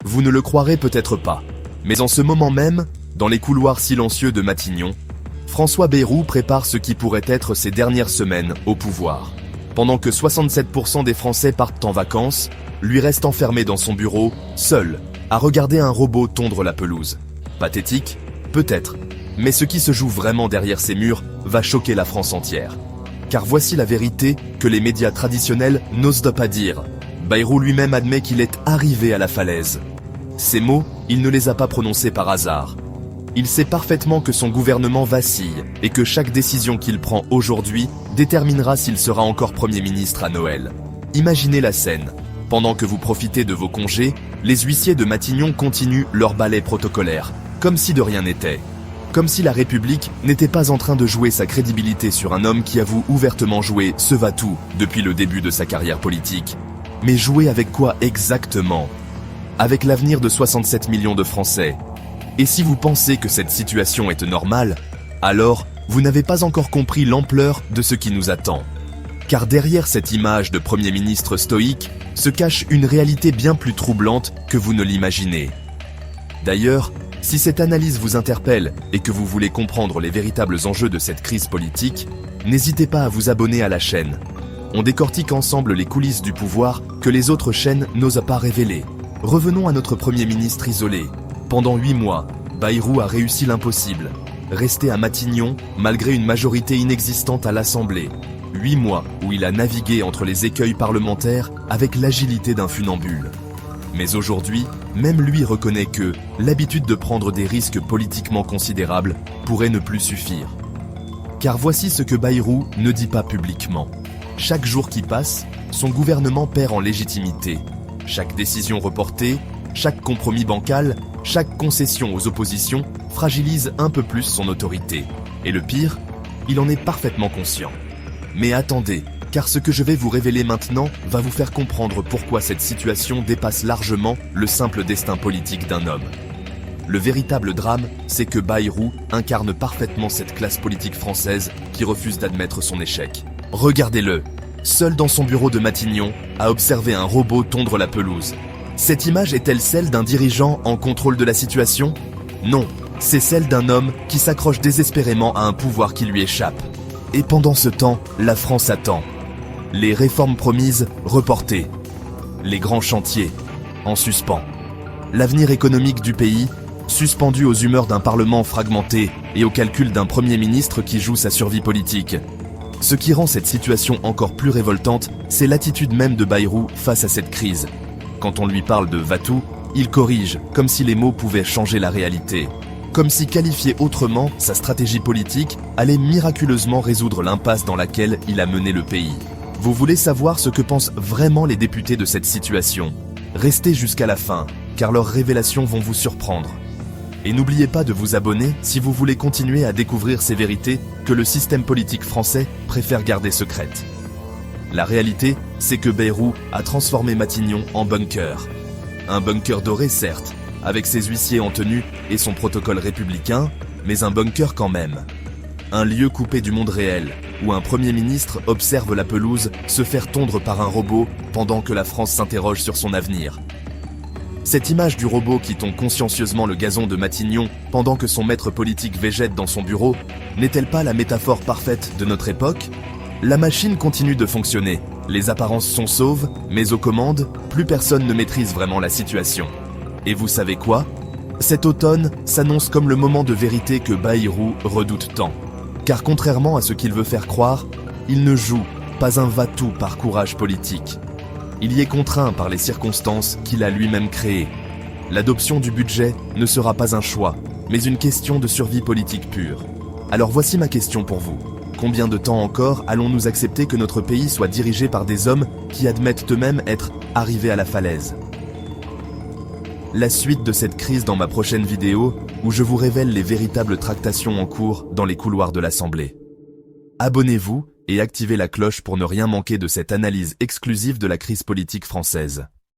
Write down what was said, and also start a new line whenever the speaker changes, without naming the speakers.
Vous ne le croirez peut-être pas, mais en ce moment même, dans les couloirs silencieux de Matignon, François Bayrou prépare ce qui pourrait être ses dernières semaines au pouvoir. Pendant que 67% des Français partent en vacances, lui reste enfermé dans son bureau, seul, à regarder un robot tondre la pelouse. Pathétique? Peut-être. Mais ce qui se joue vraiment derrière ces murs va choquer la France entière. Car voici la vérité que les médias traditionnels n'osent pas dire. Bayrou lui-même admet qu'il est arrivé à la falaise. Ces mots, il ne les a pas prononcés par hasard. Il sait parfaitement que son gouvernement vacille et que chaque décision qu'il prend aujourd'hui déterminera s'il sera encore Premier ministre à Noël. Imaginez la scène. Pendant que vous profitez de vos congés, les huissiers de Matignon continuent leur ballet protocolaire, comme si de rien n'était. Comme si la République n'était pas en train de jouer sa crédibilité sur un homme qui avoue ouvertement jouer ce va-tout depuis le début de sa carrière politique. Mais jouer avec quoi exactement? Avec l'avenir de 67 millions de Français. Et si vous pensez que cette situation est normale, alors vous n'avez pas encore compris l'ampleur de ce qui nous attend. Car derrière cette image de Premier ministre stoïque se cache une réalité bien plus troublante que vous ne l'imaginez. D'ailleurs, si cette analyse vous interpelle et que vous voulez comprendre les véritables enjeux de cette crise politique, n'hésitez pas à vous abonner à la chaîne. On décortique ensemble les coulisses du pouvoir que les autres chaînes n'osent pas révéler. Revenons à notre Premier ministre isolé. Pendant 8 mois, Bayrou a réussi l'impossible. Rester à Matignon malgré une majorité inexistante à l'Assemblée. 8 mois où il a navigué entre les écueils parlementaires avec l'agilité d'un funambule. Mais aujourd'hui, même lui reconnaît que l'habitude de prendre des risques politiquement considérables pourrait ne plus suffire. Car voici ce que Bayrou ne dit pas publiquement. Chaque jour qui passe, son gouvernement perd en légitimité. Chaque décision reportée, chaque compromis bancal, chaque concession aux oppositions fragilise un peu plus son autorité. Et le pire, il en est parfaitement conscient. Mais attendez, car ce que je vais vous révéler maintenant va vous faire comprendre pourquoi cette situation dépasse largement le simple destin politique d'un homme. Le véritable drame, c'est que Bayrou incarne parfaitement cette classe politique française qui refuse d'admettre son échec. Regardez-le, seul dans son bureau de Matignon, à observer un robot tondre la pelouse. Cette image est-elle celle d'un dirigeant en contrôle de la situation? Non, c'est celle d'un homme qui s'accroche désespérément à un pouvoir qui lui échappe. Et pendant ce temps, la France attend. Les réformes promises, reportées. Les grands chantiers, en suspens. L'avenir économique du pays, suspendu aux humeurs d'un parlement fragmenté et au calcul d'un Premier ministre qui joue sa survie politique. Ce qui rend cette situation encore plus révoltante, c'est l'attitude même de Bayrou face à cette crise. Quand on lui parle de va-tout, il corrige, comme si les mots pouvaient changer la réalité. Comme si qualifier autrement sa stratégie politique allait miraculeusement résoudre l'impasse dans laquelle il a mené le pays. Vous voulez savoir ce que pensent vraiment les députés de cette situation? Restez jusqu'à la fin, car leurs révélations vont vous surprendre. Et n'oubliez pas de vous abonner si vous voulez continuer à découvrir ces vérités que le système politique français préfère garder secrètes. La réalité, c'est que Bayrou a transformé Matignon en bunker. Un bunker doré certes, avec ses huissiers en tenue et son protocole républicain, mais un bunker quand même. Un lieu coupé du monde réel, où un Premier ministre observe la pelouse se faire tondre par un robot pendant que la France s'interroge sur son avenir. Cette image du robot qui tond consciencieusement le gazon de Matignon pendant que son maître politique végète dans son bureau, n'est-elle pas la métaphore parfaite de notre époque? La machine continue de fonctionner, les apparences sont sauves, mais aux commandes, plus personne ne maîtrise vraiment la situation. Et vous savez quoi? Cet automne s'annonce comme le moment de vérité que Bayrou redoute tant. Car contrairement à ce qu'il veut faire croire, il ne joue pas un va-tout par courage politique. Il y est contraint par les circonstances qu'il a lui-même créées. L'adoption du budget ne sera pas un choix, mais une question de survie politique pure. Alors voici ma question pour vous. Combien de temps encore allons-nous accepter que notre pays soit dirigé par des hommes qui admettent eux-mêmes être arrivés à la falaise? La suite de cette crise dans ma prochaine vidéo, où je vous révèle les véritables tractations en cours dans les couloirs de l'Assemblée. Abonnez-vous et activez la cloche pour ne rien manquer de cette analyse exclusive de la crise politique française.